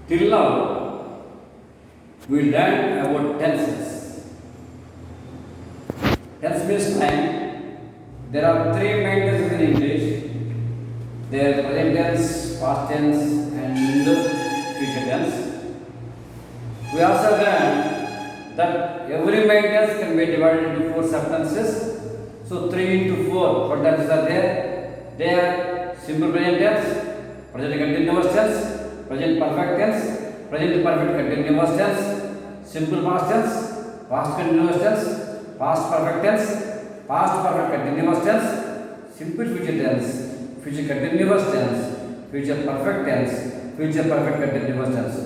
Till now, we learned about tenses. Tense means time. There are three main tenses in English. There are present tense, past tense, and future tense. We also learned that every main tense can be divided into four subtenses. So 3 into 4, what tenses are there? They are simple present tense, present continuous tense, present perfect tense, present perfect continuous tense, simple past tense, past continuous tense, past perfect tense, past perfect continuous tense, simple future tense, future continuous tense, future perfect tense, future perfect continuous tense.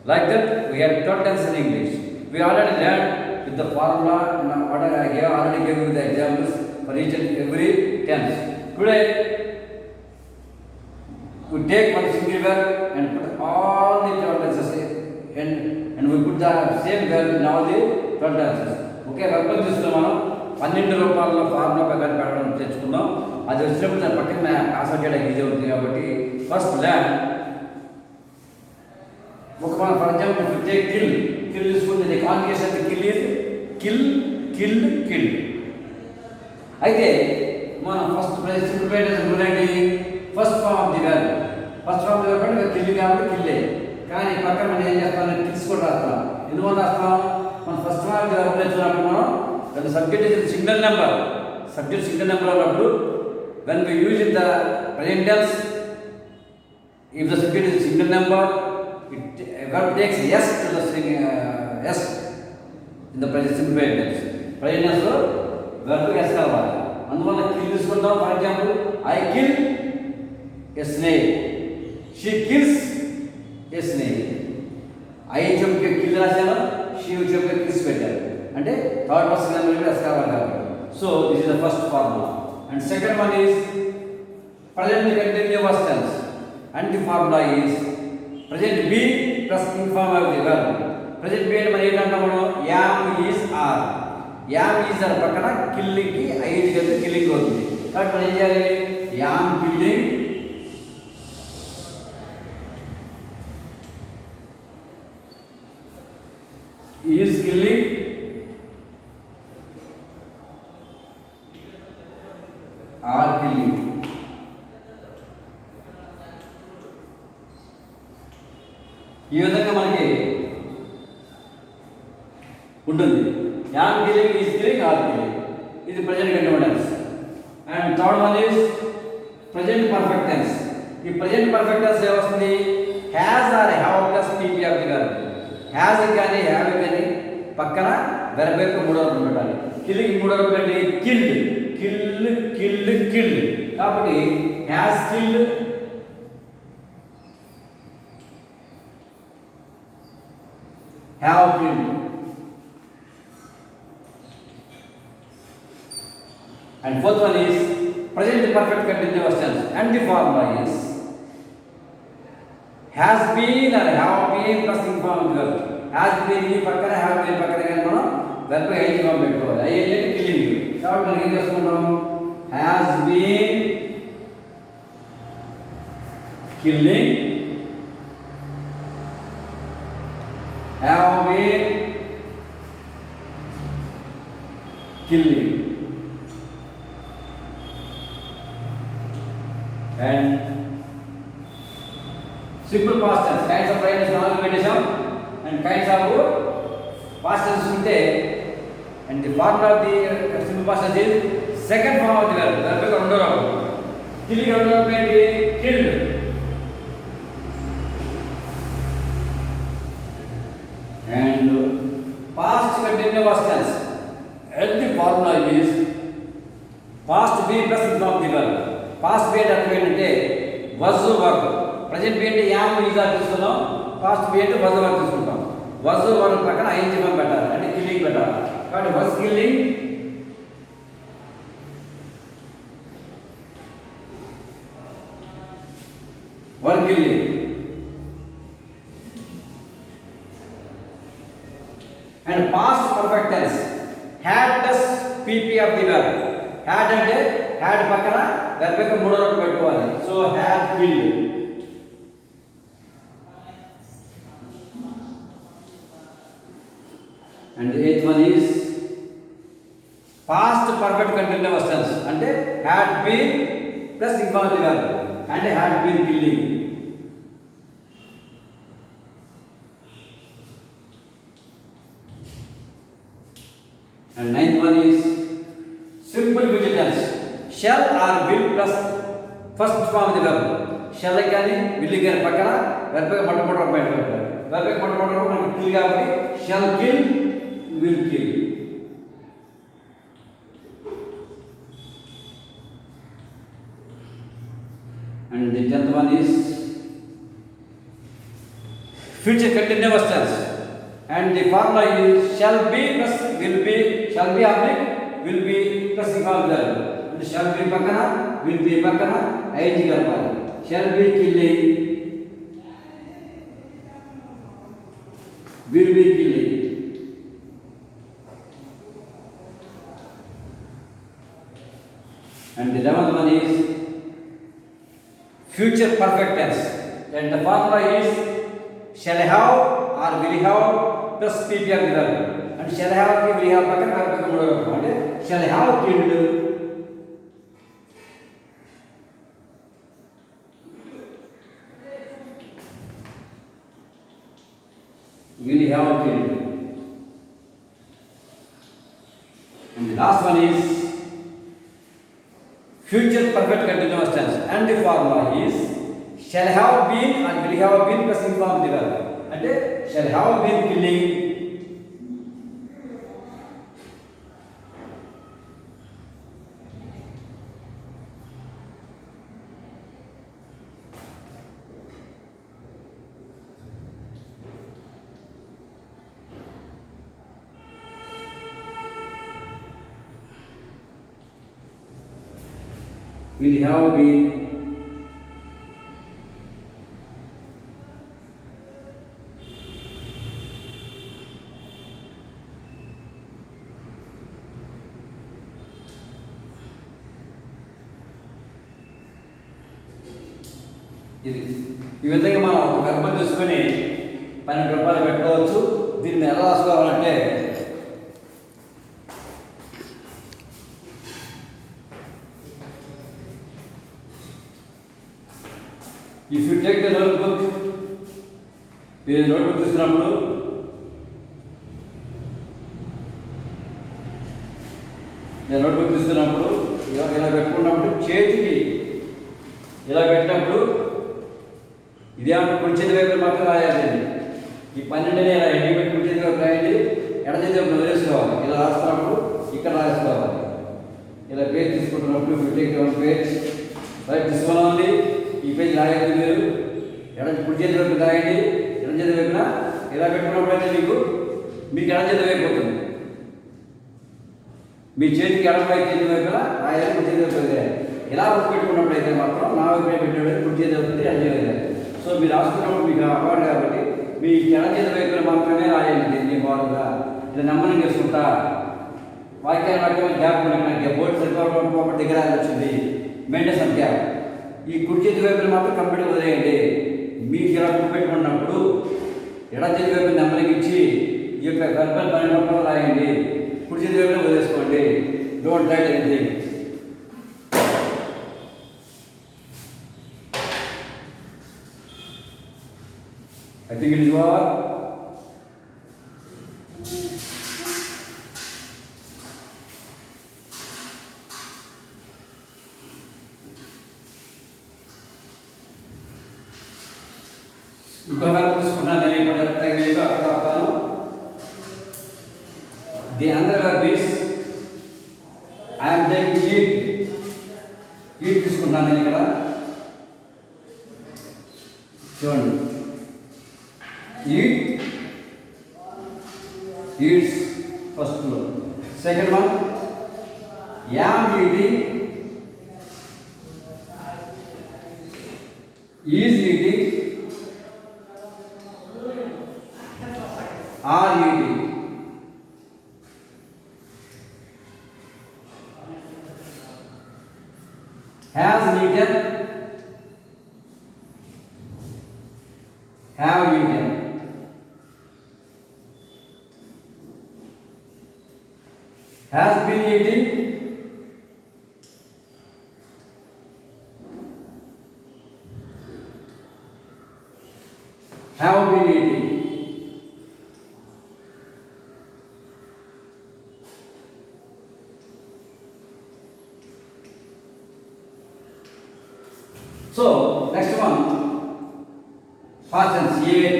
Like that, we have 12 tenses in English. We already learned with the formula and order I gave, already gave you the examples for each and every tense. Today, we take one single verb and put all the 12 tenses and we put the same verb in all the 12 tenses. Okay, verb తీసుకున్నాం 12 రూపాయల formula ప్రకారం పెట్టడం తెచ్చుకున్నాం. అది వచ్చినప్పుడు దాని పక్కన concept చేయడానికి ఈజీ అవుతుంది కాబట్టి ఫస్ట్ లెర్న్ ఒక మన ఫర్ ఎగ్జాంపుల్ టేక్ కిల్ తీసుకుంటే the conjugation kill is kill అయితే మనం ఫస్ట్ సింపుల్ చూడండి first form of the verb first form కాబట్టి కిల్ కాబట్టి కిల్లే కానీ పక్కన మనం ఏం చేస్తాం కిల్స్ కూడా రాస్తాం ఎందువల్ల రాస్తాం మనం first form of the verb చూసినప్పుడు మనం the subject is single number ఉన్నప్పుడు when we use in the present tense if the subject is single number it verb takes yes to the yes in the present simple tense లో verb yes కావాలి అందువల్ల kill తీసుకుంటాం for example I kill a snake she kills a snake I చెప్పే kill రాశాను she చెప్పే kiss పెట్టారు అంటే third person number yes కావాలి కాబట్టి so this is the first formula and second one is present continuous tense and the formula is present be plus inform of the verb present be అంటే మనం ఏంటంటాం మనం am is are am is are పక్కన killing కి eyes కలిపి killing అవుతుంది కాబట్టి మనం ఏం చేయాలి am killing is killing are killing ఈ విధంగా మనకి ఉంటుంది am killing is killing are killing ఇది present continuous and third one is present perfect tense ఈ ప్రెజెంట్ పర్ఫెక్ట్ టెన్స్ ఏమొస్తుంది has or have plus PP of the verb has కానీ have కానీ పక్కన వెర్బ్ యొక్క మూడో రూపం పెట్టాలి కిల్లింగ్ మూడో రూపం ఏంటి కిల్డ్ కాబట్టి has killed have killed and fourth one is present perfect continuous tense and the formula is has been or have been plus informed verb has been ఈ పక్కన have been పక్కన కానీ మనం verb ఐజ్ ఫామ్ పెట్టుకోవాలి అయ్యేది killing కాబట్టి మనం ఏం చేసుకుంటాం has been killing have been killing and simple past tense kinds of present tense నాలుగు పెట్టేసాం and kinds of past tense ఉంటే and the formula of the simple past tense is second form of the verb verb యొక్క రెండో రూపం killing రెండో రూపం ఏంటి killed and past continuous tense and the formula is past be plus inform the verb past be అంటే ఏంటంటే was verb present be అంటే am is are తీసుకున్నాం past be అంటే was verb తీసుకుంటాం was verb పక్కన ing verb పెట్టాలి అంటే killing పెట్టాలి కాబట్టి was killing were killing and past perfect tense had plus pp of the verb had అంటే had పక్కన verb యొక్క మూడో రూపం పెట్టుకోవాలి so had killed And the eighth one is past perfect continuous tense. అంటే had been plus infinitive verb. And had been killing. And ninth one is simple future tense. Shall or will plus first form of the verb. Shall కానీ will కానీ పక్కన verb కి మొట్టమొదటి point పెట్టారు. verb కి మొట్టమొదటి మనకి kill కాబట్టి shall kill, will kill. And the 10th one is future continuous tense. And the formula is shall be plus will be, shall be oblique will be plus infinitive verb. And shall be పక్కన will be పక్కన ing కలపాలి. Shall be killing, will be killing. And the 11th one is future perfect tense. And the formula is shall have or will have plus PP of the verb. And shall have ki will have పక్కన verb కి మూడో రూపం. అంటే shall have killed, will have killed. And the last one is future perfect continuous tense. And the formula is shall have been and will have been plus infinitive verb. అంటే shall have been killing, will have been, ఇది ఈ విధంగా మనం ఒక గర్భం తీసుకొని 12 రూపాయలు పెట్టుకోవచ్చు. దీన్ని ఎలా రాసుకోవాలంటే if you take the notebook, మీరు నోట్బుక్ తీసుకున్నప్పుడు ఇలా పెట్టుకున్నప్పుడు చేతికి ఇలా పెట్టినప్పుడు ఇదే కుడి చేతి వైపు మాత్రం రాయాలండి. ఈ 12 ఇలా ఎండి పెట్టి కుడి చేతి వైపు రాయండి, ఎడ చేతి వైపు వదిలేసుకోవాలి. ఇలా రాస్తున్నప్పుడు ఇక్కడ రాసుకోవాలి. ఇలా పేజ్ తీసుకుంటున్నప్పుడు పేజ్ రైట్ తీసుకోవాలి. ఈ పేజ్ రాయండి, మీరు కుడి చేతి వైపు రాయండి, ఎడం చేతి వైపున ఇలా పెట్టుకున్నప్పుడు అయితే మీకు ఎడం చేతి వైపు అవుతుంది. మీ చేతికి ఎడం వైపు చేతి వైపున రాయాలి, కుడి చేతి వైపు వదిలేయాలి. ఇలా పెట్టుకున్నప్పుడు అయితే మాత్రం నా వైపు పెట్టేవాడు కుడి చేతి అవుతుంది, ఎడం చేతి వదిలేయాలి. సో మీరు రాసుకున్నప్పుడు మీకు అలవాటు కాబట్టి మీ ఎడం చేతి వైపున మాత్రమే రాయాలి. దీన్ని బాగుగా ఇలా నెమ్మది చేసుకుంటా వాక్యం గ్యాప్ మనకి బోర్డు సరిపోవడం దగ్గర వచ్చింది మెయింటెన్స్ అంత గ్యాప్. ఈ కుడి చేతి వైపున మాత్రం కంప్లీట్ వదిలేయండి. మీకు ఇలా పెట్టుకున్నప్పుడు ఎడ చేతి వైపు నెమ్మదించి ఈ యొక్క గర్భం 12 రూపాయలు రాయండి, కుడి చేతి వైపున వదిలేసుకోండి. Don't write anything. I think it is over. ఇంకొకరు తీసుకున్నాను నేను ఇప్పుడు చెప్తాను అక్కడ చెప్తాను. ది అందర్ verb is I am taking eat తీసుకున్నాను నేను ఇక్కడ చూడండి. ఈట్స్ ఫస్ట్ లో. Second one yam eating, is eating, are eating. Has eaten, have eaten. been eating. Have been eating. So next one, past tense. Ate.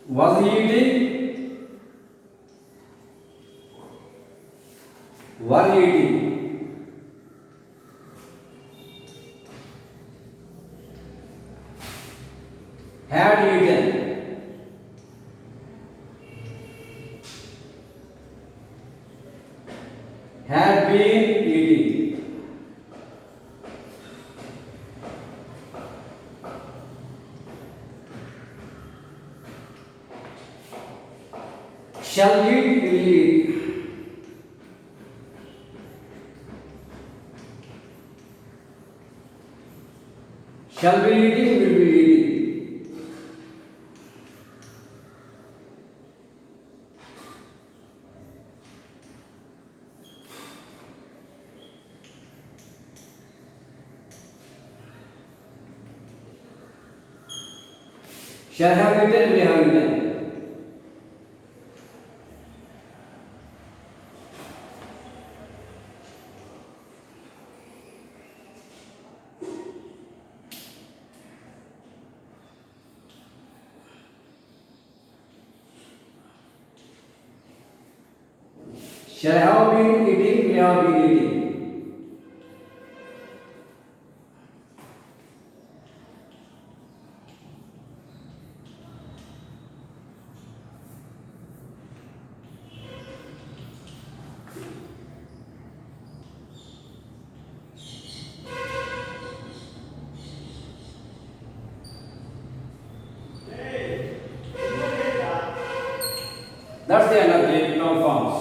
Was eating. Were eating. Had eaten. Had been eating. Shall eat, will eat. Shall be eating, will be eating. Shall have eaten, will have eaten. Shall have been eating, will have been eating. That's the end of the noun forms.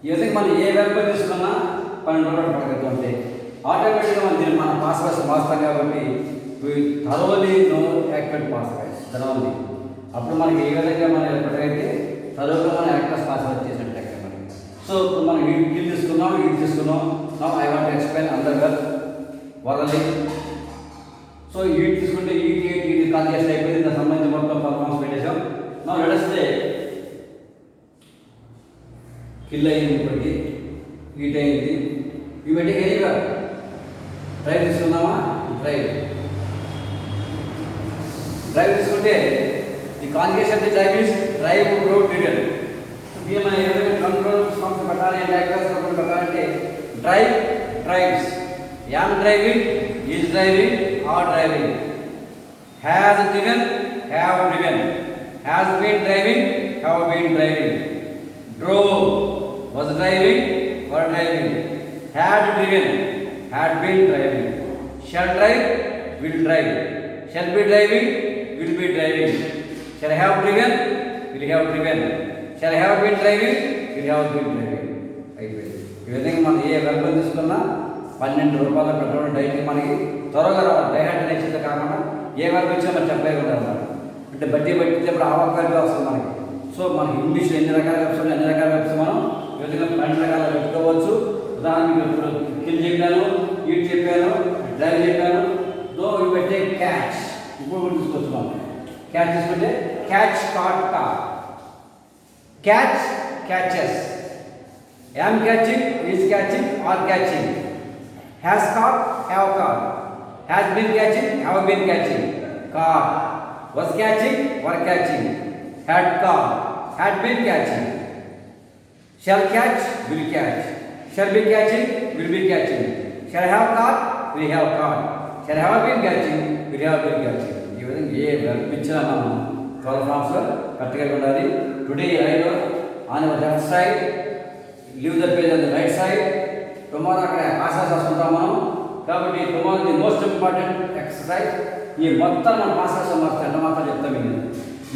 ఈ విధంగా మనం ఏ verb తీసుకున్నా 12 రోజులు పడగలుగుతుంటే ఆటోమేటిక్గా మనం దీన్ని మన pass voice మారుస్తాం కాబట్టి thoroughly no acted pass voice thoroughly. అప్పుడు మనకి ఏ విధంగా మనం ఎప్పటికైతే థరోగా మనం యాక్టర్స్ పాస్ వాయిస్ చేసినట్టు అక్కడ మనకి. సో ఇప్పుడు మనం ఇది తీసుకున్నాం. నౌ ఐ వాంట్ ఎక్స్ప్లెయిన్ అందర్ వెర్బ్ వరలీ. సో ఇది తీసుకుంటే ఇది కాల్ చేస్తే అయిపోయింది. దానికి సంబంధించి మొత్తం పర్ఫార్మెన్స్ పెట్టేసాం. నా నడిస్తే కిల్ అయింది, ఇప్పటికి హీట్ అయింది. ఇవన్నీ హెయిగా డ్రైవ్ తీసుకున్నామా? డ్రైవ్ తీసుకుంటే the conjugation the drive is drive road return. దీన్ని మనం ఏదైనా కంట్రోల్ ఫార్మ్స్ పెట్టాలి, యాక్టర్స్ పెట్టాలంటే drive, drives, am driving, is driving, are driving, has driven, have driven, has been driving, have been driving, drove, was driving, were driving, had driven, had been driving, shall drive, will drive, shall be driving, will be driving, shall have driven, will have driven, shall have been driving, will have been driving. అయిపోయింది. ఈ విధంగా మనం ఏ verb తీసుకున్నా 12 రూపాయల petrol daily మనకి త్వరగా రావాలి. డైహైడ్రేషన్ కాకుండా ఏ వెర్బ్ ఇచ్చినా మనం చెప్పలేదు అన్నమాట. అంటే బట్టి ఇప్పుడు ఆవకాయ వస్తుంది మనకి. సో మనకి ఇంగ్లీష్లో ఎన్ని రకాల వెబ్స్ ఉన్నాయి, అన్ని రకాల వెబ్స్ మనం ఈ విధంగా 12 రకాలు పెట్టుకోవచ్చు. ఉదాహరణకి ఇప్పుడు కిల్ చెప్పాను, ఈట్ చెప్పాను, డ్రైవ్ చెప్పాను. దో ఇవి పెట్టే క్యాచ్ ఇప్పుడు కూడా తీసుకోవచ్చు. మనం క్యాచ్ తీసుకుంటే catch, caught, caught, catch, catches, am catching, is catching, are catching, has caught, have caught, has been catching, have been catching, caught, was catching, were catching, had caught, had been catching, shall catch, will catch, shall be catching, will be catching, shall have caught, will have caught, shall have been catching, will have been catching. ఈ విధంగా ఏ verb ఇచ్చినా మనం 12 ఫార్మ్స్లో కరెక్ట్గా ఉండాలి. Today right on your left side, leave the page on the right side. Tomorrow అక్కడ answers రాసుకుంటాం మనం. కాబట్టి tomorrow the most important exercise. ఈ మొత్తం మన పాస్వర్డ్స్ మార్క్స్ ఎంత మాత్రం చెప్తాం.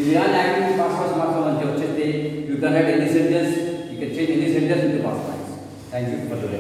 ఇది కానీ యాక్టివ్ పాస్వర్డ్స్ మార్క్స్ మంచి వచ్చేస్తే you can write any sentence, you can change any sentence with passwords. Thank you for today.